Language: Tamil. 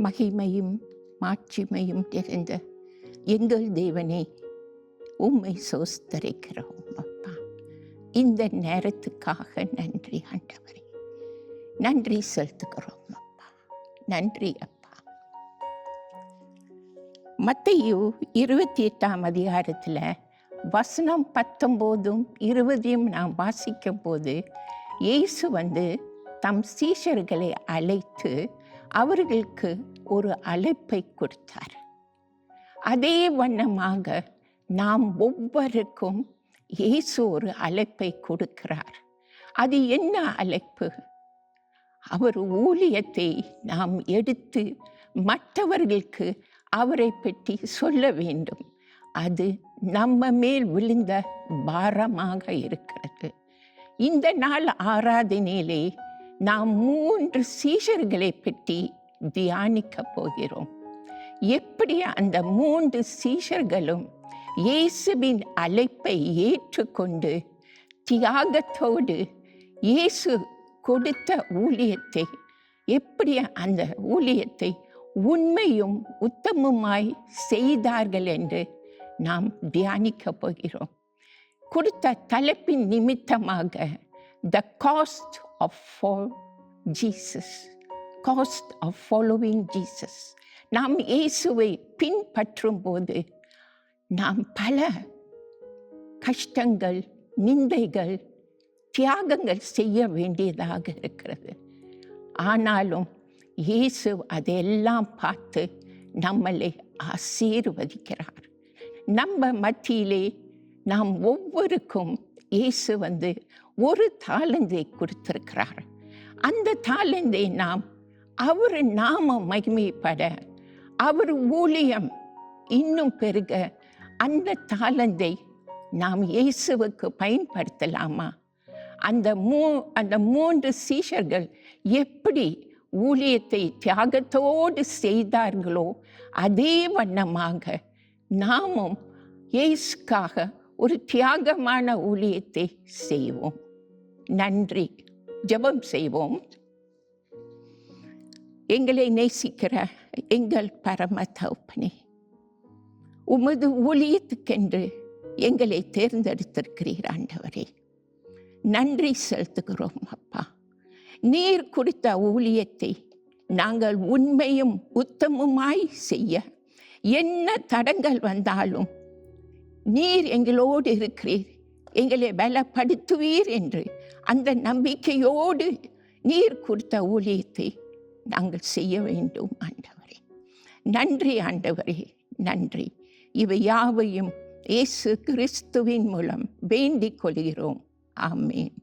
மகிமையும் மாட்சிமையும் நிறைந்த எங்கள் தேவனே, உம்மை சோஸ்தரிக்கிறோம் அப்பா. இந்த நேரத்துக்காக நன்றி ஆண்டவரே, நன்றி செலுத்துகிறோம் அப்பா. நன்றி அப்பா. மத்தேயு 28ஆம் அதிகாரத்தில் வசனம் 19, 20 நாம் வாசிக்கும் போது இயேசு தம் சீஷர்களை அழைத்து அவர்களுக்கு ஒரு அழைப்பை கொடுத்தார். அதே வண்ணமாக நாம் ஒவ்வொருக்கும் இயேசு ஒரு அழைப்பை கொடுக்கிறார். அது என்ன அழைப்பு? அவர் ஊழியத்தை நாம் எடுத்து மற்றவர்களுக்கு அவரை பற்றி சொல்ல வேண்டும். அது நம்ம மேல் விழுந்த பாரமாக இருக்கிறது. இந்த நாள் ஆராதனையிலே நாம் 3 சீஷர்களை பற்றி தியானிக்க போகிறோம். எப்படி அந்த 3 சீஷர்களும் இயேசுவின் அழைப்பை ஏற்றுக்கொண்டு தியாகத்தோடு இயேசு கொடுத்த ஊழியத்தை, எப்படி அந்த ஊழியத்தை உண்மையும் உத்தமமாய் செய்தார்கள் என்று நாம் தியானிக்க போகிறோம். கொடுத்த தலைப்பின் நிமித்தமாக the cost of Jesus, cost of following Jesus. நாம் இயேசுவை பின்பற்றும் போது நாம் பல கஷ்டங்கள், நிந்தைகள், தியாகங்கள் செய்ய வேண்டியதாக இருக்கிறது. ஆனாலும் இயேசு அதையெல்லாம் பார்த்து நம்மளை ஆசீர்வதிக்கிறார். நம்ம மத்தியிலே நாம் ஒவ்வொருக்கும் இயேசு ஒரு தாளந்தை கொடுத்திருக்கிறார். அந்த தாளந்தை நாம் அவர் நாம மகிமைப்பட, அவர் ஊழியம் இன்னும் பெருக அந்த தாளந்தை நாம் இயேசுவுக்கு பயன்படுத்தலாமா? அந்த 3 சீஷர்கள் எப்படி ஊழியத்தை தியாகத்தோடு செய்தார்களோ அதே வண்ணமாக நாமும் இயேசுக்காக ஒரு தியாகமான ஊழியத்தை செய்வோம். நன்றி. ஜெபம் செய்வோம். எங்களை நேசிக்கிற எங்கள் பரம தகப்பனே, உமது ஊழியத்துக்கென்று எங்களை தேர்ந்தெடுத்திருக்கிறீர் ஆண்டவரே. நன்றி செலுத்துகிறோம் அப்பா. நீர் கொடுத்த ஊழியத்தை நாங்கள் உண்மையும் உத்தமமாய் செய்ய என்ன தடங்கள் வந்தாலும் நீர் எங்களோடு இருக்கிறீர், எங்களை பலப்படுத்துவீர் என்று அந்த நம்பிக்கையோடு நீர் கொடுத்த ஊழியத்தை நாங்கள் செய்ய வேண்டும் ஆண்டவரே. நன்றி ஆண்டவரே, நன்றி. இவை யாவையும் இயேசு கிறிஸ்துவின் மூலம் வேண்டிக் கொள்கிறோம். ஆமென்.